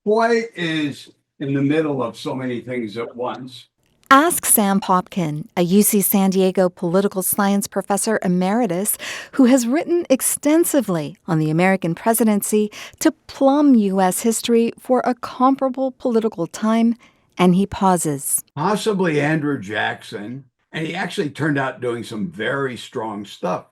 Boy is in the middle of so many things at once. Ask Sam Popkin, a UC San Diego political science professor emeritus who has written extensively on the American presidency to plumb U.S. history for a comparable political time, and he pauses. Possibly Andrew Jackson, and he actually turned out doing some very strong stuff.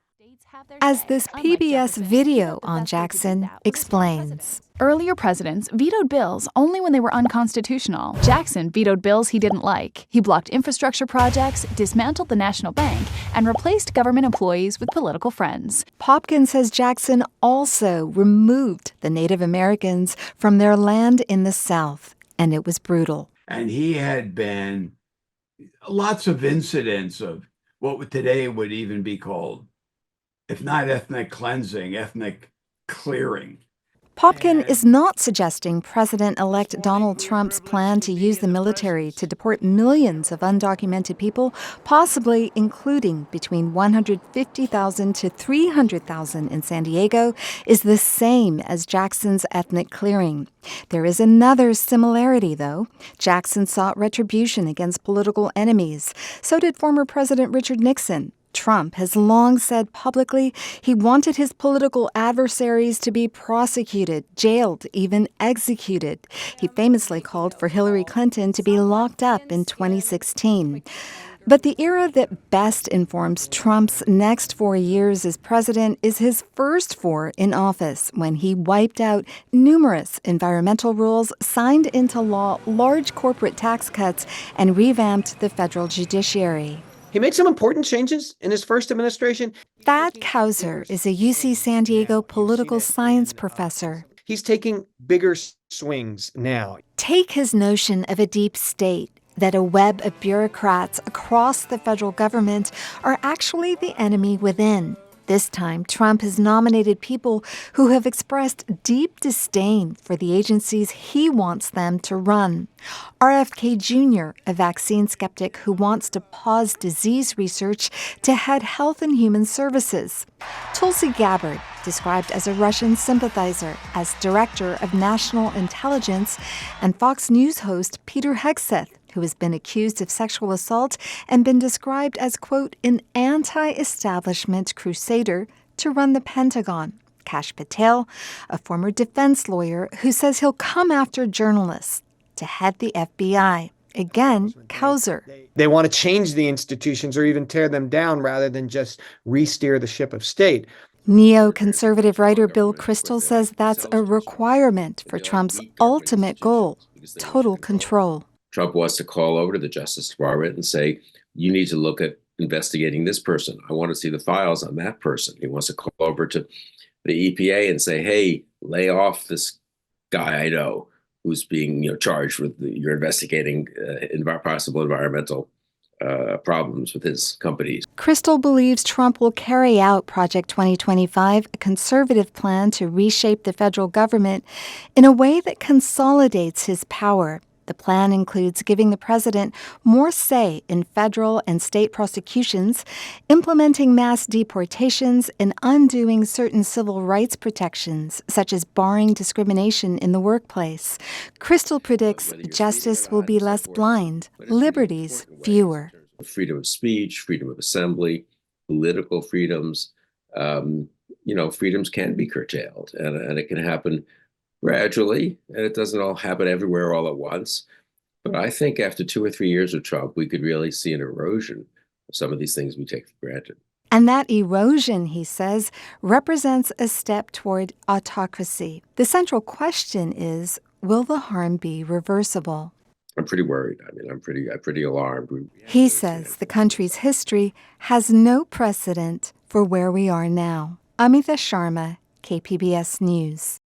As this PBS video on Jackson explains. Earlier presidents vetoed bills only when they were unconstitutional. Jackson vetoed bills he didn't like. He blocked infrastructure projects, dismantled the National Bank, and replaced government employees with political friends. Popkin says Jackson also removed the Native Americans from their land in the South, and it was brutal. And he had been lots of incidents of what today would even be called, if not ethnic cleansing, ethnic clearing. Popkin is not suggesting President-elect Donald Trump's plan to use the military to deport millions of undocumented people, possibly including between 150,000 to 300,000 in San Diego, is the same as Jackson's ethnic clearing. There is another similarity, though. Jackson sought retribution against political enemies. So did former President Richard Nixon. Trump has long said publicly he wanted his political adversaries to be prosecuted, jailed, even executed. He famously called for Hillary Clinton to be locked up in 2016. But the era that best informs Trump's next 4 years as president is his first 4 in office, when he wiped out numerous environmental rules, signed into law large corporate tax cuts, and revamped the federal judiciary. He made some important changes in his first administration. Thad Kauser is a UC San Diego political science professor. He's taking bigger swings now. Take his notion of a deep state, that a web of bureaucrats across the federal government are actually the enemy within. This time, Trump has nominated people who have expressed deep disdain for the agencies he wants them to run. RFK Jr., a vaccine skeptic who wants to pause disease research to head Health and Human Services. Tulsi Gabbard, described as a Russian sympathizer, as Director of National Intelligence, and Fox News host Peter Hegseth, who has been accused of sexual assault and been described as, quote, an anti-establishment crusader to run the Pentagon. Kash Patel, a former defense lawyer who says he'll come after journalists to head the FBI. Again, Kauser. They want to change the institutions or even tear them down rather than just re-steer the ship of state. Neoconservative writer Bill Kristol says that's a requirement for Trump's ultimate goal, total control. Trump wants to call over to the Justice Department and say, you need to look at investigating this person. I want to see the files on that person. He wants to call over to the EPA and say, hey, lay off this guy I know who's being charged with you're investigating possible environmental problems with his companies. Kristol believes Trump will carry out Project 2025, a conservative plan to reshape the federal government in a way that consolidates his power. The plan includes giving the president more say in federal and state prosecutions, implementing mass deportations, and undoing certain civil rights protections, such as barring discrimination in the workplace. Kristol predicts justice will be less blind, liberties fewer. Freedom of speech, freedom of assembly, political freedoms, freedoms can be curtailed, and it can happen gradually, and it doesn't all happen everywhere all at once. But I think after 2 or 3 years of Trump, we could really see an erosion of some of these things we take for granted. And that erosion, he says, represents a step toward autocracy. The central question is, will the harm be reversible? I'm pretty worried. I'm pretty alarmed. He says the country's history has no precedent for where we are now. Amita Sharma, KPBS News.